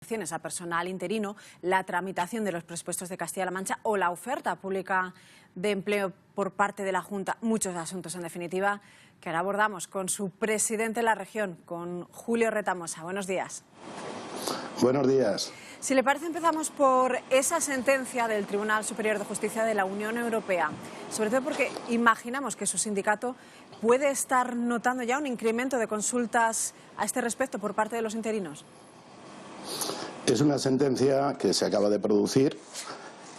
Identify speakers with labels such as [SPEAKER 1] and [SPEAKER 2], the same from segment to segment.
[SPEAKER 1] A personal interino, la tramitación de los presupuestos de Castilla-La Mancha o la oferta pública de empleo por parte de la Junta, muchos asuntos en definitiva que ahora abordamos con su presidente de la región, con Julio Retamosa. Buenos días.
[SPEAKER 2] Buenos días.
[SPEAKER 1] Si le parece, empezamos por esa sentencia del Tribunal Superior de Justicia de la Unión Europea, sobre todo porque imaginamos que su sindicato puede estar notando ya un incremento de consultas a este respecto por parte de los interinos.
[SPEAKER 2] Es una sentencia que se acaba de producir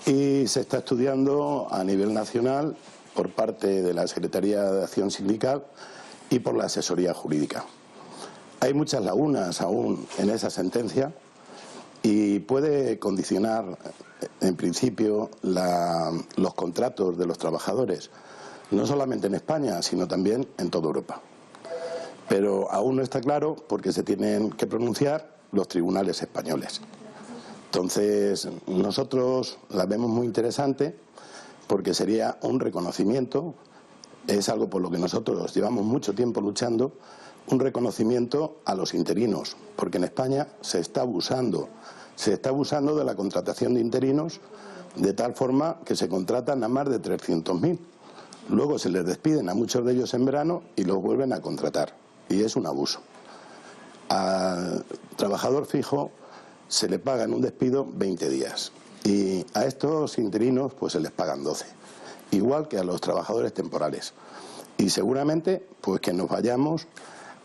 [SPEAKER 2] y se está estudiando a nivel nacional por parte de la Secretaría de Acción Sindical y por la asesoría jurídica. Hay muchas lagunas aún en esa sentencia y puede condicionar, en principio, los contratos de los trabajadores, no solamente en España, sino también en toda Europa. Pero aún no está claro porque se tienen que pronunciar los tribunales españoles. Entonces, nosotros la vemos muy interesante porque sería un reconocimiento, es algo por lo que nosotros llevamos mucho tiempo luchando, un reconocimiento a los interinos, porque en España se está abusando de la contratación de interinos de tal forma que se contratan a más de 300.000. Luego se les despiden a muchos de ellos en verano y los vuelven a contratar, y es un abuso. Al trabajador fijo se le paga en un despido 20 días y a estos interinos pues se les pagan 12, igual que a los trabajadores temporales. Y seguramente pues que nos vayamos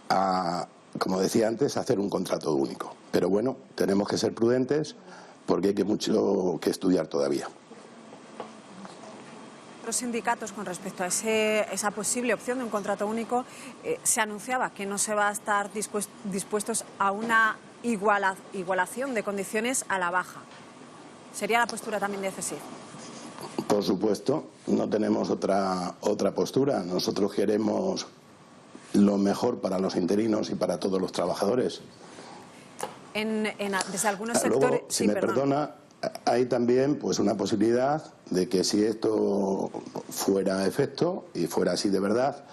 [SPEAKER 2] a, como decía antes, a hacer un contrato único. Pero bueno, tenemos que ser prudentes porque hay mucho que estudiar todavía.
[SPEAKER 1] Los sindicatos, con respecto a esa posible opción de un contrato único, se anunciaba que no se va a estar dispuestos a una igualación de condiciones a la baja. ¿Sería la postura también de CESIF?
[SPEAKER 2] Por supuesto, no tenemos otra postura. Nosotros queremos lo mejor para los interinos y para todos los trabajadores.
[SPEAKER 1] Desde algunos sectores...
[SPEAKER 2] Luego, si me perdona, hay también pues una posibilidad de que si esto fuera efecto y fuera así de verdad,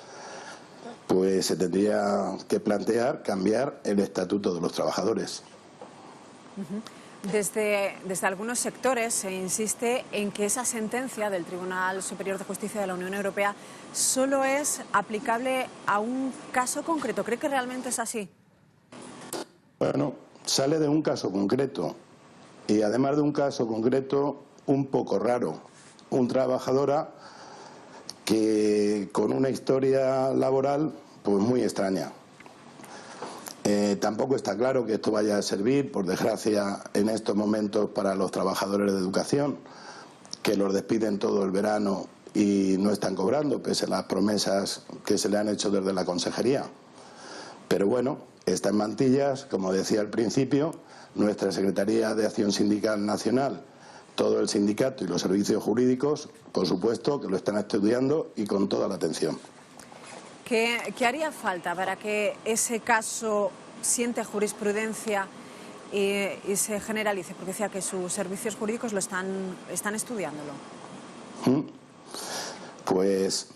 [SPEAKER 2] pues se tendría que plantear cambiar el estatuto de los trabajadores.
[SPEAKER 1] Desde algunos sectores se insiste en que esa sentencia del Tribunal Superior de Justicia de la Unión Europea solo es aplicable a un caso concreto. ¿Cree que realmente es así?
[SPEAKER 2] Bueno, sale de un caso concreto. Y además de un caso concreto un poco raro, una trabajadora que con una historia laboral pues muy extraña. Tampoco está claro que esto vaya a servir, por desgracia, en estos momentos para los trabajadores de educación, que los despiden todo el verano y no están cobrando, pese a las promesas que se le han hecho desde la consejería. Pero bueno, está en mantillas, como decía al principio. Nuestra Secretaría de Acción Sindical Nacional, todo el sindicato y los servicios jurídicos, por supuesto, que lo están estudiando y con toda la atención.
[SPEAKER 1] ¿Qué haría falta para que ese caso siente jurisprudencia y se generalice? Porque decía que sus servicios jurídicos están estudiándolo.
[SPEAKER 2] Pues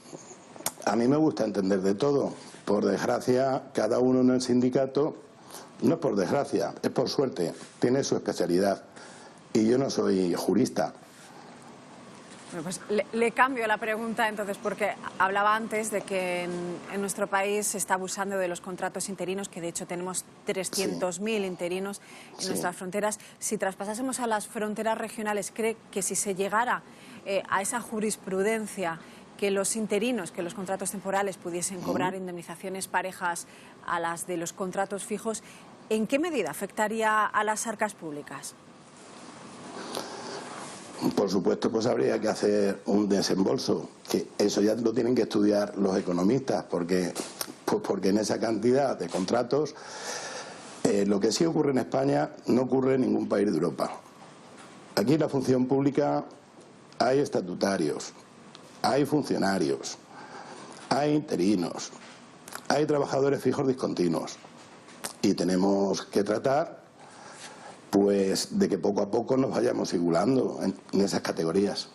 [SPEAKER 2] a mí me gusta entender de todo. Por desgracia, cada uno en el sindicato... No es por desgracia, es por suerte, tiene su especialidad y yo no soy jurista.
[SPEAKER 1] Bueno, pues le cambio la pregunta entonces, porque hablaba antes de que en nuestro país se está abusando de los contratos interinos, que de hecho tenemos 300.000 interinos en nuestras fronteras. Si traspasásemos a las fronteras regionales, ¿cree que si se llegara a esa jurisprudencia, que los interinos, que los contratos temporales pudiesen cobrar indemnizaciones parejas a las de los contratos fijos, ¿en qué medida afectaría a las arcas públicas?
[SPEAKER 2] Por supuesto, pues habría que hacer un desembolso, que eso ya lo tienen que estudiar los economistas, porque en esa cantidad de contratos, lo que sí ocurre en España no ocurre en ningún país de Europa. Aquí en la función pública hay estatutarios, hay funcionarios, hay interinos, hay trabajadores fijos discontinuos y tenemos que tratar pues de que poco a poco nos vayamos igualando en esas categorías.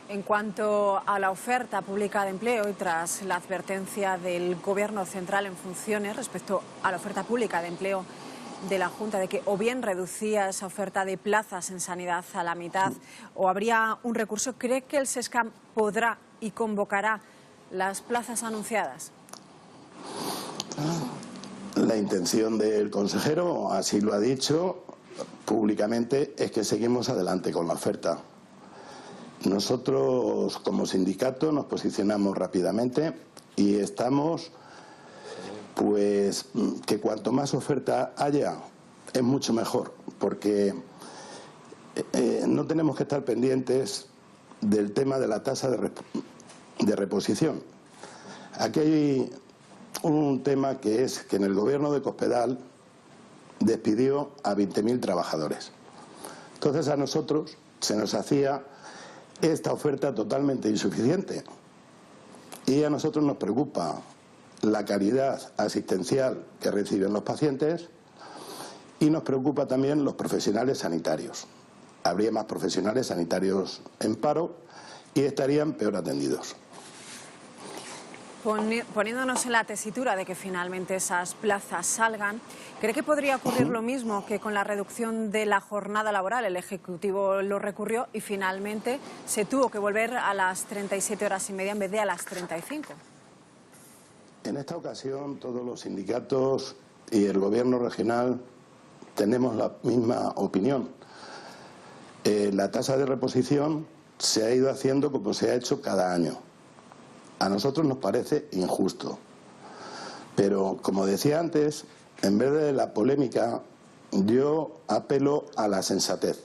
[SPEAKER 1] En cuanto a la oferta pública de empleo y tras la advertencia del Gobierno central en funciones respecto a la oferta pública de empleo de la Junta de que o bien reducía esa oferta de plazas en sanidad a la mitad o habría un recurso, ¿cree que el Sescam podrá y convocará las plazas anunciadas?
[SPEAKER 2] La intención del consejero, así lo ha dicho públicamente, es que seguimos adelante con la oferta. Nosotros, como sindicato, nos posicionamos rápidamente y estamos, pues, que cuanto más oferta haya, es mucho mejor, porque no tenemos que estar pendientes del tema de la tasa de reposición. Aquí hay un tema que es que en el gobierno de Cospedal despidió a 20.000 trabajadores. Entonces a nosotros se nos hacía esta oferta totalmente insuficiente y a nosotros nos preocupa la calidad asistencial que reciben los pacientes y nos preocupa también los profesionales sanitarios. Habría más profesionales sanitarios en paro y estarían peor atendidos.
[SPEAKER 1] Poniéndonos en la tesitura de que finalmente esas plazas salgan, ¿cree que podría ocurrir lo mismo que con la reducción de la jornada laboral? El Ejecutivo lo recurrió y finalmente se tuvo que volver a las 37 horas y media en vez de a las 35.
[SPEAKER 2] En esta ocasión todos los sindicatos y el gobierno regional tenemos la misma opinión. La tasa de reposición se ha ido haciendo como se ha hecho cada año. A nosotros nos parece injusto, pero como decía antes, en vez de la polémica, yo apelo a la sensatez.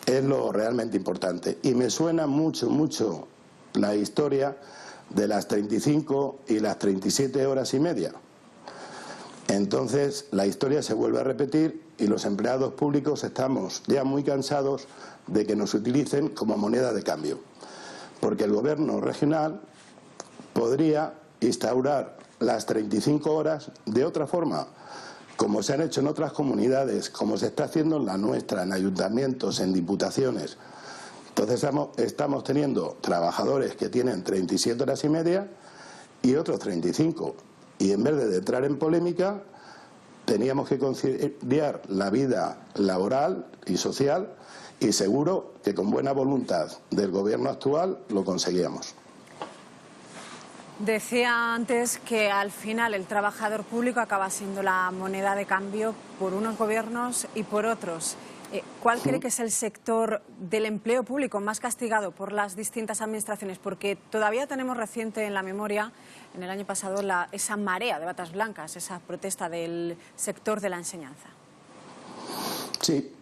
[SPEAKER 2] Es lo realmente importante. Y me suena mucho la historia de las 35 y las 37 horas y media. Entonces la historia se vuelve a repetir y los empleados públicos estamos ya muy cansados de que nos utilicen como moneda de cambio. Porque el gobierno regional podría instaurar las 35 horas de otra forma, como se han hecho en otras comunidades, como se está haciendo en la nuestra, en ayuntamientos, en diputaciones. Entonces estamos teniendo trabajadores que tienen 37 horas y media y otros 35. Y en vez de entrar en polémica, teníamos que conciliar la vida laboral y social y seguro que con buena voluntad del gobierno actual lo conseguíamos.
[SPEAKER 1] Decía antes que al final el trabajador público acaba siendo la moneda de cambio por unos gobiernos y por otros. ¿Cuál cree que es el sector del empleo público más castigado por las distintas administraciones? Porque todavía tenemos reciente en la memoria, en el año pasado, esa marea de batas blancas, esa protesta del sector de la enseñanza.
[SPEAKER 2] Sí,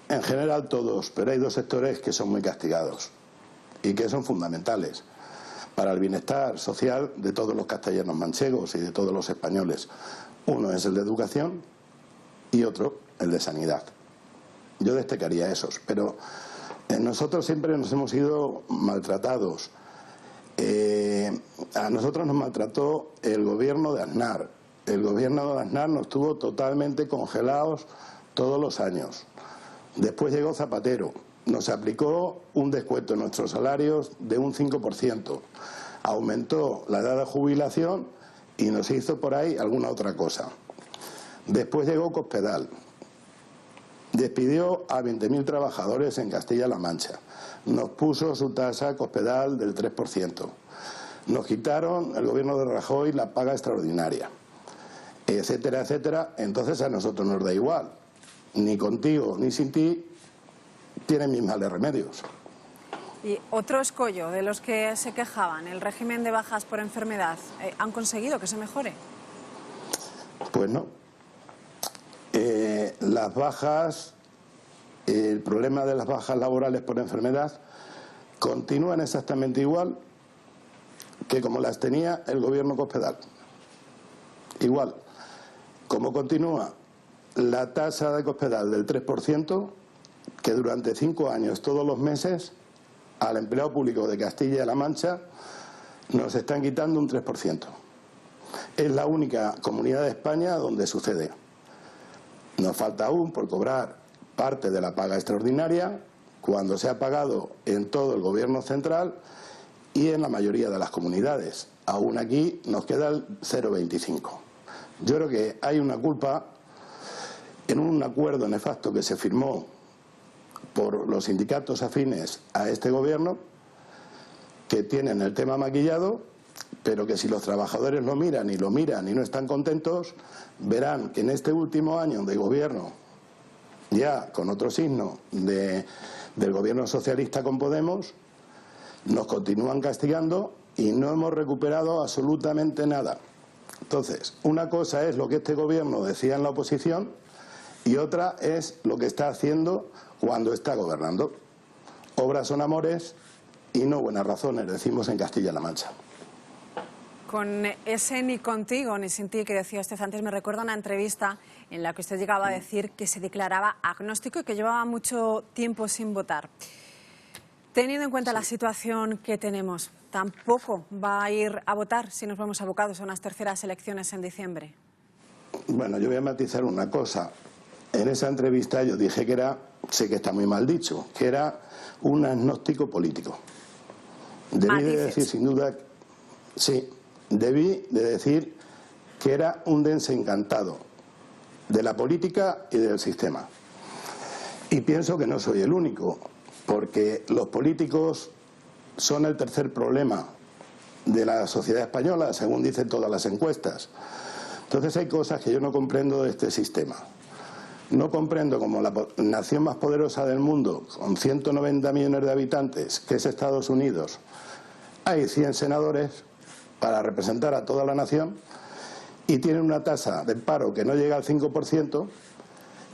[SPEAKER 2] en general todos, pero hay dos sectores que son muy castigados y que son fundamentales para el bienestar social de todos los castellanos manchegos y de todos los españoles. Uno es el de educación y otro el de sanidad. Yo destacaría esos, pero nosotros siempre nos hemos ido maltratados. A nosotros nos maltrató el gobierno de Aznar. El gobierno de Aznar nos tuvo totalmente congelados todos los años. Después llegó Zapatero, nos aplicó un descuento en nuestros salarios de un 5%, aumentó la edad de jubilación y nos hizo por ahí alguna otra cosa. Después llegó Cospedal, despidió a 20.000 trabajadores en Castilla-La Mancha, nos puso su tasa Cospedal del 3%, nos quitaron el gobierno de Rajoy la paga extraordinaria, etcétera, etcétera. Entonces a nosotros nos da igual. Ni contigo ni sin ti tienen mis males remedios.
[SPEAKER 1] Y otro escollo de los que se quejaban, el régimen de bajas por enfermedad, ¿han conseguido que se mejore?
[SPEAKER 2] Pues no. Las bajas, el problema de las bajas laborales por enfermedad continúan exactamente igual que como las tenía el gobierno Cospedal. Igual, como continúa la tasa de Cospedal del 3%, que durante 5 años, todos los meses, al empleado público de Castilla-La Mancha nos están quitando un 3%. Es la única comunidad de España donde sucede. Nos falta aún por cobrar parte de la paga extraordinaria, cuando se ha pagado en todo el gobierno central y en la mayoría de las comunidades. Aún aquí nos queda el 0,25. Yo creo que hay una culpa en un acuerdo nefasto que se firmó por los sindicatos afines a este gobierno, que tienen el tema maquillado, pero que si los trabajadores lo miran y no están contentos, verán que en este último año de gobierno, ya con otro signo del gobierno socialista con Podemos, nos continúan castigando y no hemos recuperado absolutamente nada. Entonces, una cosa es lo que este gobierno decía en la oposición y otra es lo que está haciendo cuando está gobernando. Obras son amores y no buenas razones, decimos en Castilla-La Mancha.
[SPEAKER 1] Con ese ni contigo ni sin ti que decía usted antes, me recuerda una entrevista en la que usted llegaba a decir que se declaraba agnóstico y que llevaba mucho tiempo sin votar. Teniendo en cuenta la situación que tenemos, ¿tampoco va a ir a votar si nos vemos abocados a unas terceras elecciones en diciembre?
[SPEAKER 2] Bueno, yo voy a matizar una cosa. En esa entrevista yo dije que era, sé que está muy mal dicho, que era un agnóstico político. Debí de decir sin duda, sí, debí de decir que era un desencantado de la política y del sistema. Y pienso que no soy el único, porque los políticos son el tercer problema de la sociedad española, según dicen todas las encuestas. Entonces hay cosas que yo no comprendo de este sistema. No comprendo cómo la nación más poderosa del mundo, con 190 millones de habitantes, que es Estados Unidos, hay 100 senadores para representar a toda la nación y tienen una tasa de paro que no llega al 5%,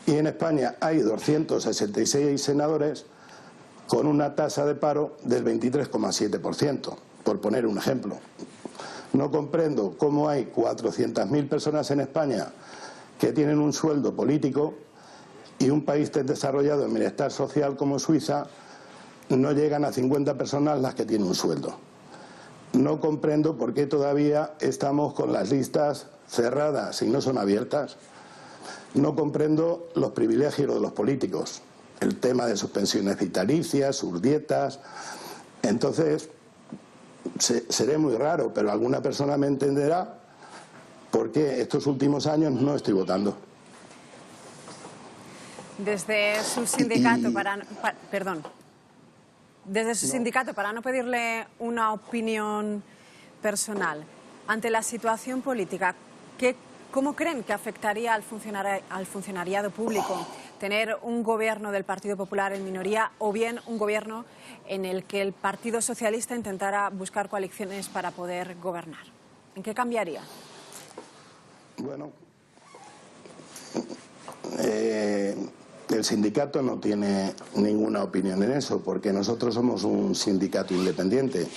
[SPEAKER 2] y en España hay 266 senadores con una tasa de paro del 23,7%, por poner un ejemplo. No comprendo cómo hay 400.000 personas en España que tienen un sueldo político y un país tan desarrollado en bienestar social como Suiza no llegan a 50 personas las que tienen un sueldo. No comprendo por qué todavía estamos con las listas cerradas y no son abiertas. No comprendo los privilegios de los políticos, el tema de sus pensiones vitalicias, sus dietas. Entonces, seré muy raro, pero alguna persona me entenderá por qué estos últimos años no estoy votando.
[SPEAKER 1] Desde su sindicato, desde su sindicato, para no pedirle una opinión personal, ante la situación política, ¿cómo creen que afectaría al funcionariado público tener un gobierno del Partido Popular en minoría o bien un gobierno en el que el Partido Socialista intentara buscar coaliciones para poder gobernar? ¿En qué cambiaría?
[SPEAKER 2] Bueno, el sindicato no tiene ninguna opinión en eso, porque nosotros somos un sindicato independiente.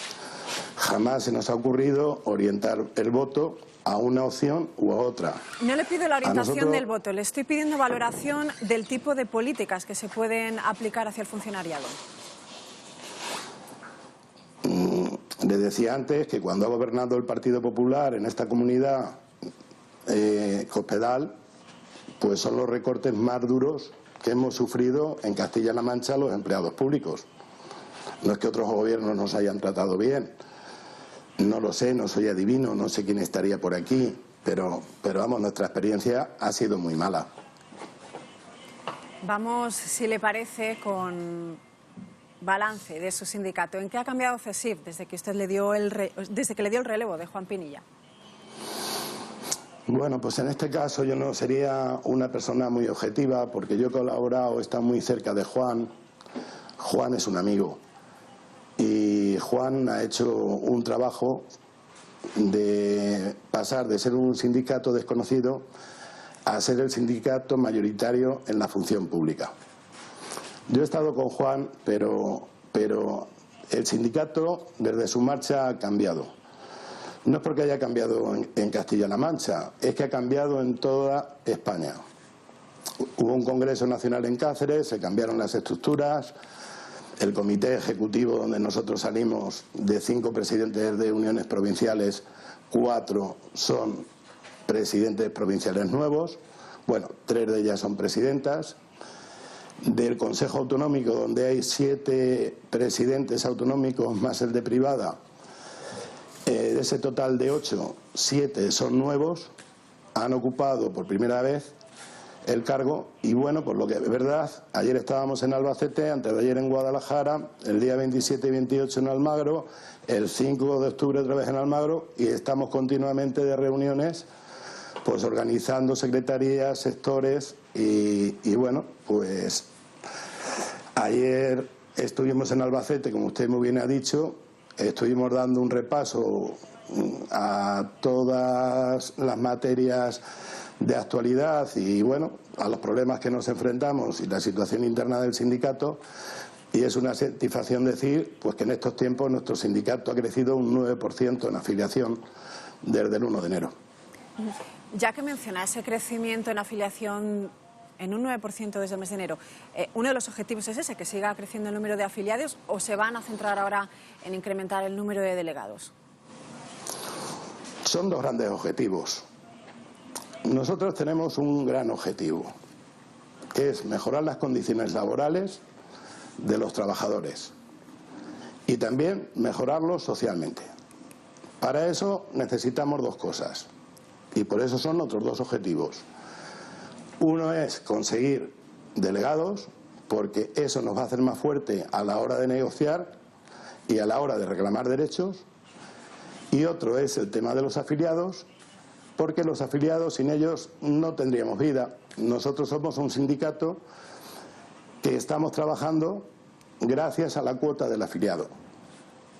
[SPEAKER 2] Jamás se nos ha ocurrido orientar el voto a una opción u a otra.
[SPEAKER 1] No le pido la orientación del voto, le estoy pidiendo valoración del tipo de políticas que se pueden aplicar hacia el funcionariado.
[SPEAKER 2] Le decía antes que cuando ha gobernado el Partido Popular en esta comunidad, Cospedal, pues son los recortes más duros que hemos sufrido en Castilla-La Mancha los empleados públicos. No es que otros gobiernos nos hayan tratado bien, no lo sé, no soy adivino, no sé quién estaría por aquí, pero vamos, nuestra experiencia ha sido muy mala.
[SPEAKER 1] Vamos, si le parece, con balance de su sindicato. ¿En qué ha cambiado CESIF desde que usted le dio el relevo de Juan Pinilla?
[SPEAKER 2] Bueno, pues en este caso yo no sería una persona muy objetiva, porque yo he colaborado, he estado muy cerca de Juan. Juan es un amigo y Juan ha hecho un trabajo de pasar de ser un sindicato desconocido a ser el sindicato mayoritario en la función pública. Yo he estado con Juan, pero el sindicato desde su marcha ha cambiado. No es porque haya cambiado en Castilla-La Mancha, es que ha cambiado en toda España. Hubo un Congreso Nacional en Cáceres, se cambiaron las estructuras, el comité ejecutivo donde nosotros salimos, de 5 presidentes de uniones provinciales, 4 son presidentes provinciales nuevos, bueno, 3 de ellas son presidentas. Del Consejo Autonómico, donde hay 7 presidentes autonómicos más el de privada, de ese total de 8, 7 son nuevos, han ocupado por primera vez el cargo. Y bueno, pues lo que es verdad, ayer estábamos en Albacete, antes de ayer en Guadalajara, el día 27 y 28 en Almagro, el 5 de octubre otra vez en Almagro, y estamos continuamente de reuniones, pues organizando secretarías, sectores, y bueno, pues ayer estuvimos en Albacete, como usted muy bien ha dicho, estuvimos dando un repaso a todas las materias de actualidad y bueno, a los problemas que nos enfrentamos y la situación interna del sindicato, y es una satisfacción decir pues que en estos tiempos nuestro sindicato ha crecido un 9% en afiliación desde el 1 de enero.
[SPEAKER 1] Ya que menciona ese crecimiento en afiliación en un 9% desde el mes de enero, ¿uno de los objetivos es ese, que siga creciendo el número de afiliados, o se van a centrar ahora en incrementar el número de delegados?
[SPEAKER 2] Son dos grandes objetivos. Nosotros tenemos un gran objetivo, que es mejorar las condiciones laborales de los trabajadores y también mejorarlos socialmente. Para eso necesitamos dos cosas y por eso son otros dos objetivos. Uno es conseguir delegados, porque eso nos va a hacer más fuerte a la hora de negociar y a la hora de reclamar derechos. Y otro es el tema de los afiliados, porque los afiliados, sin ellos no tendríamos vida. Nosotros somos un sindicato que estamos trabajando gracias a la cuota del afiliado.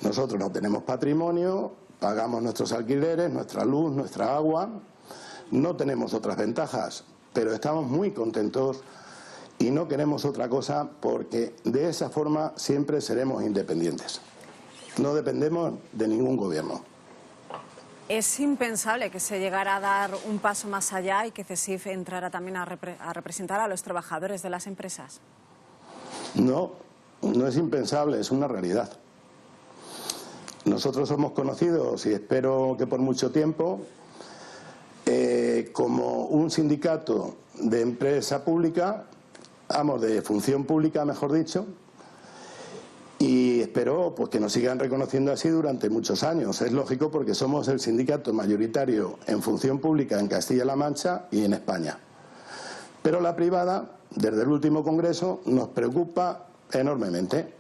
[SPEAKER 2] Nosotros no tenemos patrimonio, pagamos nuestros alquileres, nuestra luz, nuestra agua, no tenemos otras ventajas, pero estamos muy contentos y no queremos otra cosa, porque de esa forma siempre seremos independientes. No dependemos de ningún gobierno.
[SPEAKER 1] ¿Es impensable que se llegara a dar un paso más allá y que CESIF entrara también a representar a los trabajadores de las empresas?
[SPEAKER 2] No, no es impensable, es una realidad. Nosotros somos conocidos, y espero que por mucho tiempo, como un sindicato de empresa pública, de función pública, mejor dicho, y espero pues que nos sigan reconociendo así durante muchos años. Es lógico, porque somos el sindicato mayoritario en función pública en Castilla-La Mancha y en España. Pero la privada, desde el último congreso, nos preocupa enormemente.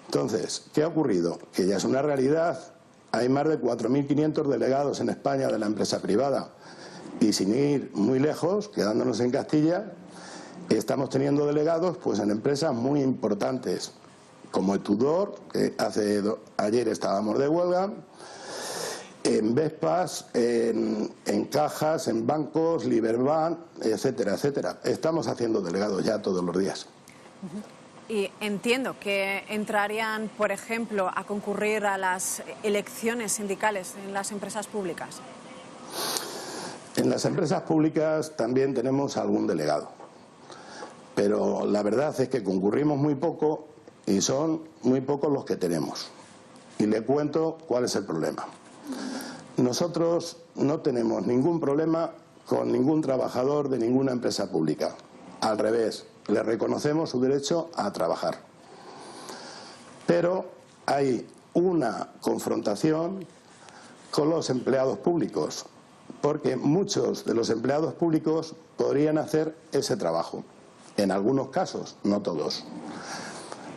[SPEAKER 2] Entonces, ¿qué ha ocurrido? Que ya es una realidad. Hay más de 4.500 delegados en España de la empresa privada. Y sin ir muy lejos, quedándonos en Castilla, estamos teniendo delegados pues en empresas muy importantes, como Etudor, que ayer estábamos de huelga, en Vespas, en Cajas, en bancos, Liberbank, etcétera, etcétera. Estamos haciendo delegados ya todos los días.
[SPEAKER 1] Y entiendo que entrarían, por ejemplo, a concurrir a las elecciones sindicales en las empresas públicas.
[SPEAKER 2] En las empresas públicas también tenemos algún delegado, pero la verdad es que concurrimos muy poco y son muy pocos los que tenemos. Y le cuento cuál es el problema. Nosotros no tenemos ningún problema con ningún trabajador de ninguna empresa pública. Al revés, le reconocemos su derecho a trabajar. Pero hay una confrontación con los empleados públicos, porque muchos de los empleados públicos podrían hacer ese trabajo. En algunos casos, no todos.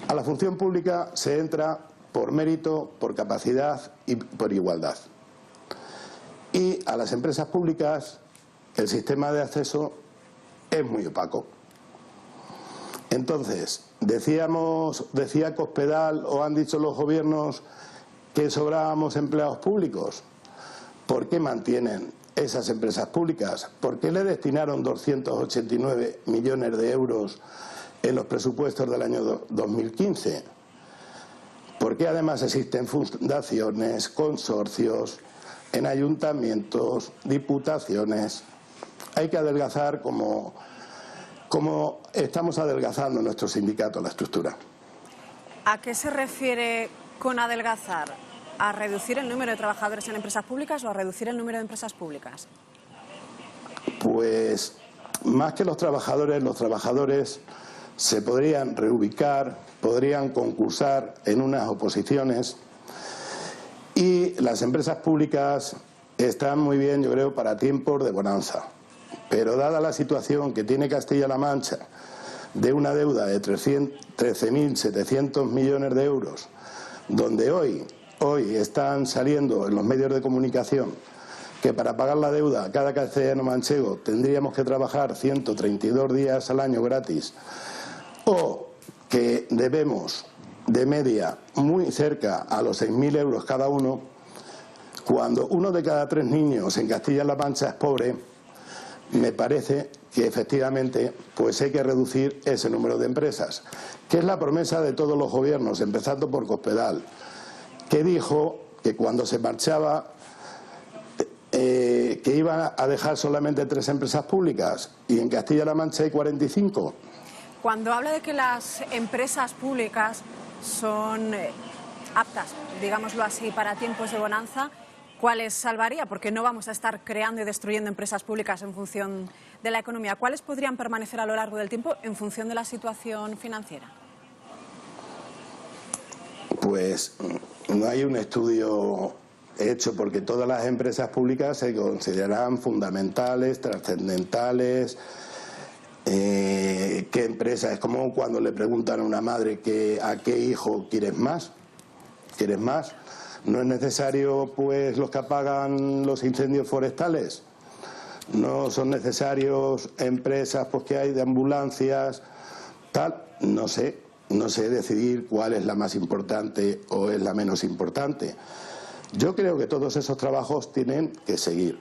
[SPEAKER 2] A la función pública se entra por mérito, por capacidad y por igualdad. Y a las empresas públicas el sistema de acceso es muy opaco. Entonces, decía Cospedal, o han dicho los gobiernos, que sobrábamos empleados públicos. ¿Por qué mantienen esas empresas públicas? ¿Por qué le destinaron 289 millones de euros en los presupuestos del año 2015? ¿Por qué además existen fundaciones, consorcios, en ayuntamientos, diputaciones? Hay que adelgazar como estamos adelgazando nuestro sindicato, la estructura.
[SPEAKER 1] ¿A qué se refiere con adelgazar? ¿A reducir el número de trabajadores en empresas públicas o a reducir el número de empresas públicas?
[SPEAKER 2] Pues más que los trabajadores se podrían reubicar, podrían concursar en unas oposiciones, y las empresas públicas están muy bien, yo creo, para tiempos de bonanza. pero dada la situación que tiene Castilla-La Mancha de una deuda de 13.700 millones de euros, donde hoy están saliendo en los medios de comunicación que para pagar la deuda cada castellano manchego tendríamos que trabajar 132 días al año gratis, o que debemos de media muy cerca a los 6.000 euros cada uno, cuando uno de cada 3 niños en Castilla-La Mancha es pobre, me parece que efectivamente pues hay que reducir ese número de empresas, que es la promesa de todos los gobiernos, empezando por Cospedal, que dijo que cuando se marchaba que iba a dejar solamente 3 empresas públicas, y en Castilla-La Mancha hay 45.
[SPEAKER 1] Cuando habla de que las empresas públicas son aptas, digámoslo así, para tiempos de bonanza, ¿cuáles salvaría? Porque no vamos a estar creando y destruyendo empresas públicas en función de la economía. ¿Cuáles podrían permanecer a lo largo del tiempo en función de la situación financiera?
[SPEAKER 2] Pues no hay un estudio hecho, porque todas las empresas públicas se consideran fundamentales, trascendentales. ¿Qué empresa? Es como cuando le preguntan a una madre a qué hijo quieres más. ¿Quieres más? ¿No es necesario pues los que apagan los incendios forestales? ¿No son necesarios empresas pues que hay de ambulancias, tal? No sé decidir cuál es la más importante o es la menos importante. Yo creo que todos esos trabajos tienen que seguir,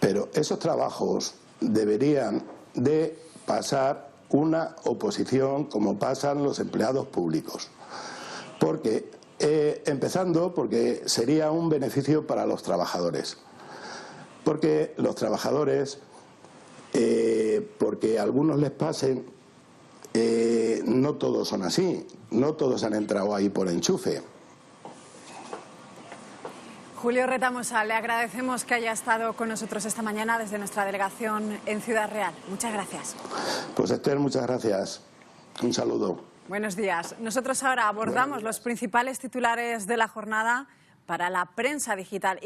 [SPEAKER 2] pero esos trabajos deberían de pasar una oposición como pasan los empleados públicos, porque empezando porque sería un beneficio para los trabajadores, porque los trabajadores, porque a algunos les pasen, no todos son así, no todos han entrado ahí por enchufe.
[SPEAKER 1] Julio Retamosa, le agradecemos que haya estado con nosotros esta mañana desde nuestra delegación en Ciudad Real. Muchas gracias.
[SPEAKER 2] Pues Esther, muchas gracias. Un saludo.
[SPEAKER 1] Buenos días. Nosotros ahora abordamos los principales titulares de la jornada para la prensa digital.